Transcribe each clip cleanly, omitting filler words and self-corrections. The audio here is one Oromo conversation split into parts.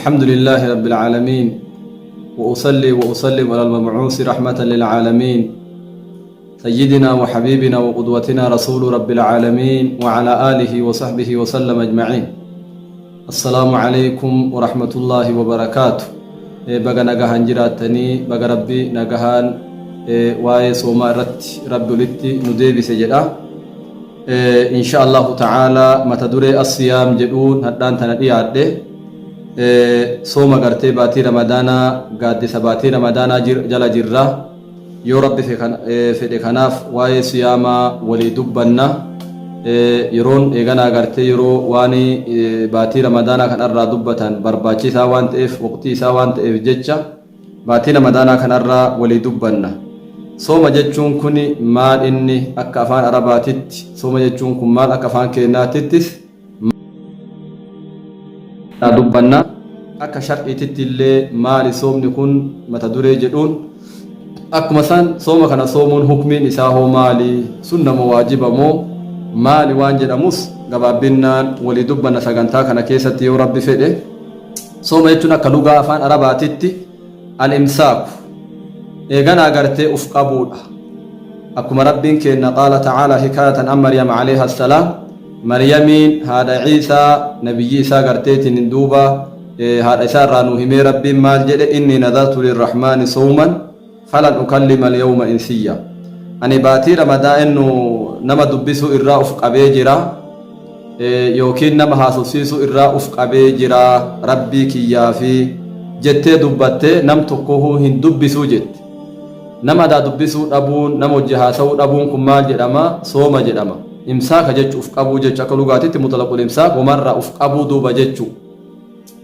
الحمد لله رب العالمين وأصلي وأسلم على المبعوث رحمة للعالمين سيدنا وحبيبنا وقدوتنا رسول رب العالمين وعلى آله وصحبه وسلم أجمعين. السلام عليكم ورحمة الله وبركاته. بقى نجاهن جراتني بقى ربي نجاهن واي سوما رب لتي نديبي سجدا إن شاء الله تعالى ما تدري الصيام جدون هدان تندي عده صوم قرتي باتي رمضانا قاد سباتي رمضانا جل جرة يو ربي في خناف واي صياما ولي دبنا يرون إيغانا قرتي يرو واني باتي رمضانا كان أرى دبتان برباچي ساوان تئف وقتي ساوان تئف جتشا باتي رمضانا كان أرى ولي دبنا صوم جتشون كوني مال إني أكافان أرباتت صوم جتشون كن مال أكافان كيناتتس دبنا akka shar'iititti illee maali soomni kun mata duree jedhuun akkuma san sooma kana soomuun hukmiin isaa hoo maali sunna moo waajiba moo maali waan jedhamus gabaabbinaan walii dubbanna sagantaa kana keessatti yoo rabbi fedhe. Sooma jechuun akka lugaa afaan arabaatitti al-imsaaku eeganaa agartee uf qabuudha. Akkuma rabbiin kenna qaala ta'aalaa hikaayatan an Maryam alayha assalaam Maryamiin haadha Ciisaa nabiyyi isaa garteetiin hin duuba هذا إسار رانو همي ربي مال جد إني نذرت للرحمن صوما فلن أكلم اليوم إنسيا أني باتي رمضان إنه نما دبسو إراء أفق أبيجرا يوكين نما حاسوسيسو إراء أفق أبيجرا ربي كيا في جت دبته نم تكوه هن دبسو جت نما دا دبسو أبون نمو جهاسو أبون كمال جدما صوم جدما إمساك جت أفق أبو جت شكلوغاتي مطلق الإمساك ومرة أفق أبو دوبا جتشو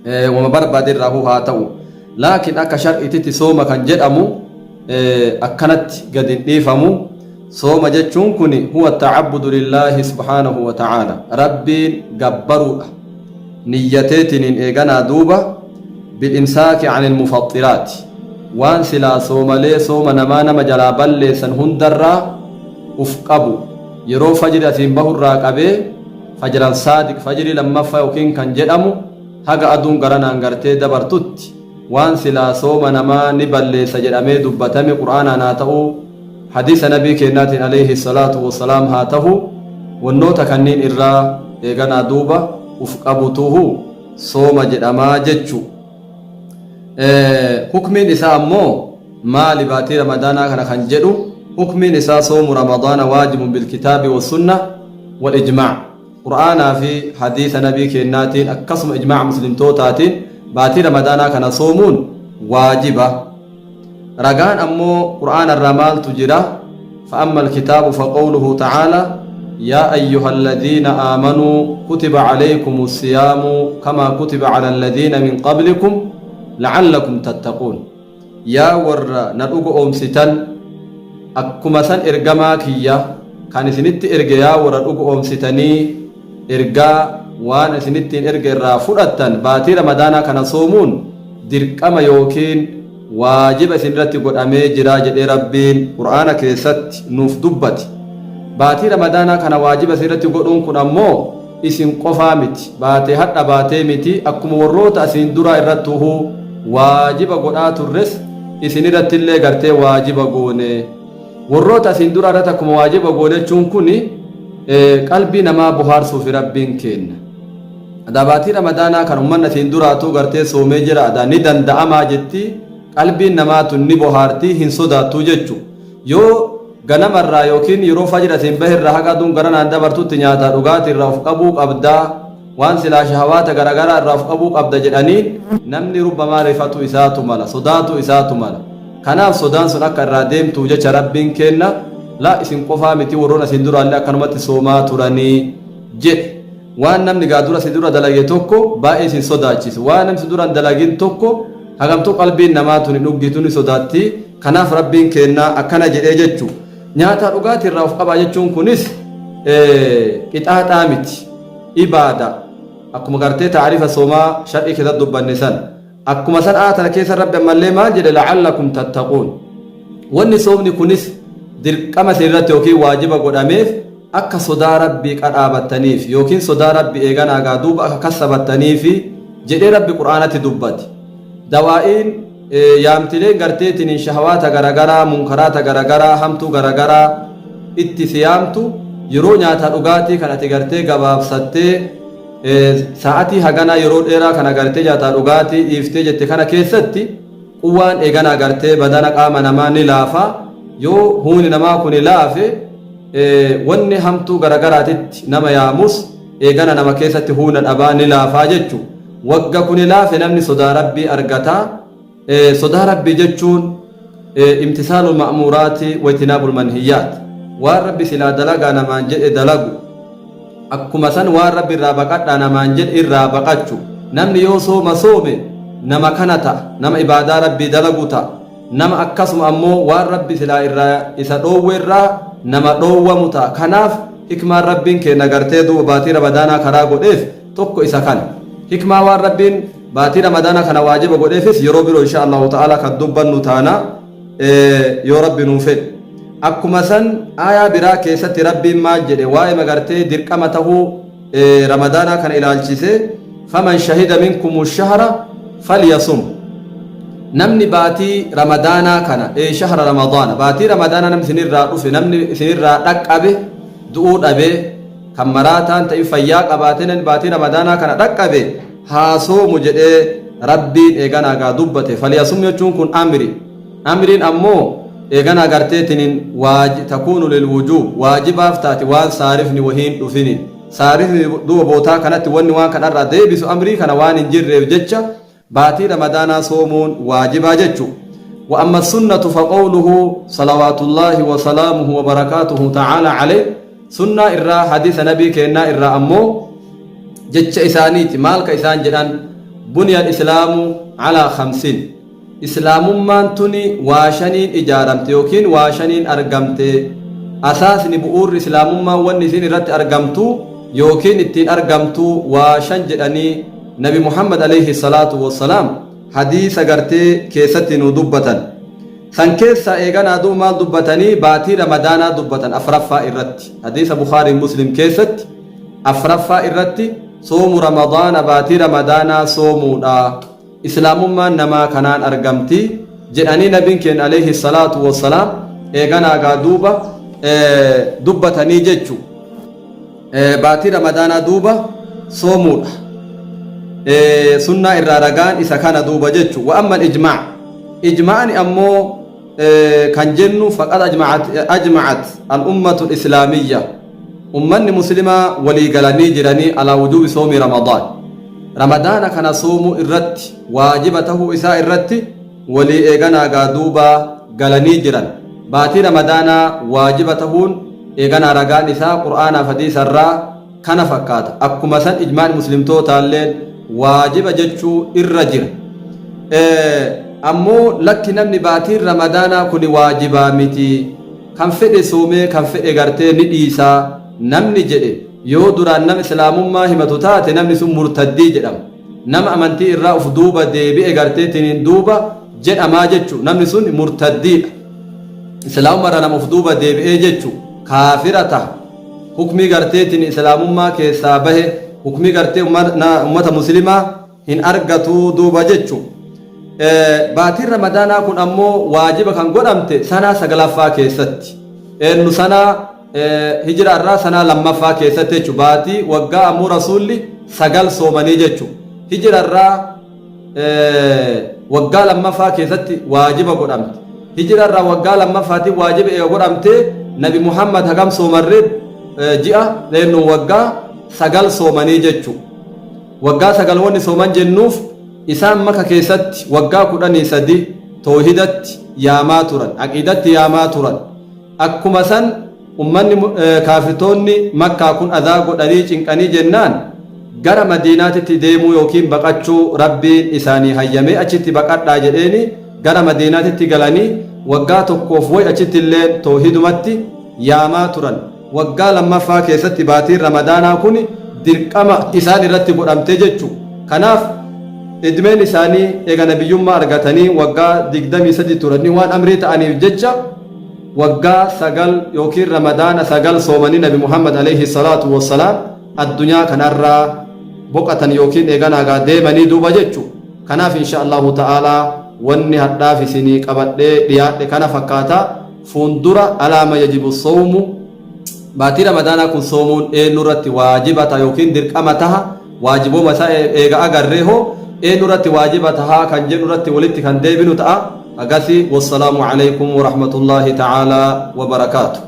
وما برباد الرهو هاتو لكن أكا شرعي صوما كان جدأمو أكنت قد نيفمو صوما جتشون كني هو التعبد لله سبحانه وتعالى ربي قبروا نيتين إيغانا دوبا بالإمساك عن المفطرات وان سلا صوما لي صوما نمانا مجلابا لي سنهندرا أفقبو يرو فجر أثين بهر راقبي فجر الصادق فجر لما فاوكين كان جدأمو haga aduun garanaan gartee dabartutti waan silaa sooma namaa ni balleessa jedhamee dubbatame qur'aanaan haa ta'u hadiisa nabii kennaatiin alayhi salaatu wassalaam haa ta'u wannoota kanniin irraa eeganaa duuba uf qabutuhu sooma jedhamaa jechu. Hukmiin isaa ammoo maali baatii ramadaanaa kana kan jedhu hukmiin isaa soomu ramadaana waajibun bilkitaabi wassunna wal ijmaac قرآن في حديث نبي كناتين أكسم إجماع مسلم توتاتين باتي رمضانا كان صومون واجبة رجان أمو قرآن الرمال تجرى فأما الكتاب فقوله تعالى يا أيها الذين آمنوا كتب عليكم الصيام كما كتب على الذين من قبلكم لعلكم تتقون يا ور ندوغ أمستان أكمسان إرجماكية كان سنت إرجيا ور ندوغ أمستاني ergaa waan isinittiin erga irraa fudhattan baatii ramadaanaa kana soomuun dirqama yookiin waajiba isinirratti godhamee jira jedhee rabbiin qur'aana keessatti nuuf dubbate. Baatii ramadaanaa kana waajiba isinirratti godhuun kun ammoo isin qofaa miti baatee hadha baatee miti akkuma warroota asiin dura irratti waajiba godhaa turres isinirratti illee gartee waajiba goone warroota asiin dura irratti akkuma waajiba goone jechuun kuni qalbii namaa bohaarsuuf rabbiin kenna. Adabaatii ramadaanaa kan ummanni asiin duraatu gartee soomee jira adaan ni danda'amaa jetti qalbiin namaatu ni bohaartii hin sodaattu jechu. Yoo ganamarraa yookiin yeroo fajira asiin bahirraa haga aduun garanaan dabartutti nyaataa dhugaatii irraa of qabuu qabdaa waan silaa shahawaata garagaraa irraa of qabuu qabda jedhanii namni rubbamaa rifatu isaatu mala sodaatu isaatu mala. Kanaaf sodaan sun akka irraa deemtu jecha rabbiin kenna. La isin qofaa miti warroon asiin duraallee akkanumatti soomaa turanii jedhe waan namni gaadura si dura dalage tokko baay'ee isin sodaachisu waan namni si dura dalagin tokko hagamtuu qalbiin namaatu ni dhuggitu ni sodaatti. Kanaaf rabbiin kennaa akkana jedhee jechu nyaata dhugaatii irraa of qabaa jechuun kunis qixaaxaa miti ibaada akkuma gartee taarifa soomaa shar'ii keessatti dubbanne san akkuma san aatana keessa rabbi ammallee maal jedhe la'allakum tattaquun wanni soomni kunis dirqama sirratti yookiin waajiba godhameef akka sodaa rabbii qadhaabattaniif yookiin sodaa rabbii eeganaa gaa duuba akka kassabattaniif jedhee rabbi qur'aanatti dubbate dawaa'iin yaamtileen garteetiin shahawaata garagaraa munkaraata garagaraa hamtuu garagaraa itti siyaamtu yeroo nyaata dhugaatii kan ati gartee gabaabsattee sa'atii haganaa yeroo dheeraa kana gartee nyaata dhugaatii dhiiftee jette kana keessatti quwwaan eeganaa gartee badana qaama namaa ni laafa yoo huuni namaa kun laafe wanni hamtuu garagaraatitti nama yaamus eegana nama keessatti huuna dhabaa ni laafaa jechu wagga kun laafe namni sodaa rabbii argataa sodaa rabbii jechuun imtisaalul ma'muuraati wa itinaabul manhiyyaat waan rabbi silaa dalagaa namaan jedhe dalagu akkuma san waan rabbi irraa baqadhaa namaan jedhe irraa baqachu namni yoo sooma soome nama kana ta'a nama ibaadaa rabbii dalagu ta'a nama akkasuma ammoo waan rabbi silaa irraa isa dhoowwe irraa nama dhoowwamu ta'a kanaaf hikmaan rabbiin kenna gartee duuba baatii ramadaanaa karaa godheef tokko isa kana hikmaa waan rabbiin baatii ramadaanaa kana waajiba godheefis yeroo biroo insha Allahu ta'ala kan dubbannu taana yoo rabbi nuu fedhe akkuma san aayaa biraa keessatti rabbiin maal jedhe waa'ee magartee dirqama tahuu ramadaanaa kana ilaalchise faman shahida minkumu shahra falyasum namni baatii ramadaanaa kana shahra ramadaana baatii ramadaanaa namni isinirraa dhufe namni isinirraa dhaqqabe du'uu dhabe kan maraataan ta'e fayyaa qabaate namni baatii ramadaanaa kana dhaqqabe haa soomu jedhee rabbiin eeganaa gaa dubbate falyasum jechuun kun amriin ammoo eeganaa garteetiniin takuunu lilwujuub waajibaaf taate waan saarifni wahiin dhufini saarifni duuba bootaa kanatti wanni waan kanarraa deebisu amrii kana waan hin jirreef jecha baatii ramadaanaa soomuun waajibaa jechu وأما السنة فقوله صلوات الله وسلامه وبركاته تعالى عليه سنة إرى حديث نبي كنا إرى أمو جتش إسانيت مالك إسان جدان بني الإسلام على 50 إسلام من تني واشنين إجارمت يوكين واشنين أرقمت أساس نبؤور إسلام من ونسين رت أرقمتو يوكين التين أرقمتو واشن جداني نبي محمد عليه الصلاة والسلام حديث أغرتي كيستي ندبتن سن كيسا إيغانا دو مال دبتني باتي رمضانا دبتن أفرفا إرتي حديث بخاري مسلم كيست أفرفا إرتي صوم رمضان باتي رمضانا صومو إسلام ما نما كانان أرقمتي جئني نبي كين عليه الصلاة والسلام إيغانا غادوبا دبتني جيتشو باتي رمضانا دوبا صومو سنة الرارقان إذا كان دوبا جتشو وأما الإجماع إجماعني أمو كان جنو فقد أجمعت الأمة الإسلامية أمني مسلمة ولي قلني جراني على وجوب صوم رمضان كان صوم الرت واجبته إساء الرت ولي إيغانا قادوبا قلني جران باتي رمضان واجبتهون إيغانا رقان إساء قرآن فديس الرا كان فكات أكو مثلا إجماع المسلم توتالين waajiba jechuu irra jira ammoo lakki namni baatiin ramadaanaa kun waajibaa miti kan fedhe soomee kan fedhe gartee ni dhiisaa namni jedhe yoo duraan nama islaamummaa himatu taate namni sun murtaddii jedhama nama amantii irraa uf duuba deebi'e garteetiniin duuba jedhamaa jechuu namni sun murtaddiidha islaamummaa nama uf duuba deebi'ee jechuu kaafira taha hukmii garteetiin islaamummaa keessaa bahe hukmii gartee ummata muslimaa hin argatu duuba jechu baatiin ramadaanaa kun ammoo waajiba kan godhamte sanaa sagalaffaa keessatti eenyu sanaa hijira irraa sanaa lammaffaa keessatti jechu baatii waggaa ammoo rasuulli 9 soomanii jechu hijira irraa waggaa lammaffaa keessatti waajiba godhamte hijira irraa waggaa lammaffaatti waajiba eega godhamte nabi muhammad hagam soomarree ji'a eenyu waggaa 9 soomanii jechu waggaa 9 wanni sooman jennuuf isaan maka keessatti waggaa 13 toohidatti yaamaa turan aqiidatti yaamaa turan akkuma san ummanni kaafirtoonni makkaa kun adaa godhanii cinqanii jennaan gara madiinaatitti deemuu yookiin baqachuu rabbiin isaanii hayyamee achitti baqadhaa jedheeni gara madiinaatitti galanii waggaa tokkoof way achitti illee toohidumatti yaamaa turan waggaa lammaffaa keessatti baatiin ramadaanaa kun dirqama isaan irratti godhamte jechu kanaaf idmeen isaanii eega nabiyyummaa argatanii waggaa 23 turanii waan amrii ta'aniif jecha waggaa 9 yookiin ramadaana 9 soomanii nabi muhammad alayhi salaatu wassalaam addunyaa kanarraa boqatan yookiin eeganaagaa deemanii duuba jechu kanaaf insha allahu ta'aalaa wanni hadhaaf isinii qabadhee dhiyaadhe kana fakkaata fuundura alaama yajibu sawmu baatii ramadaanaa kun soomuun eenyu irratti waajibata yookiin dirqama taha waajibooma isaa eega agarree hoo eenyu irratti waajiba tahaa kan jedhu irratti walitti kan deebinu ta'a agasi wassalaamu alaykum warahmatullaahi ta'aalaa wabarakaatu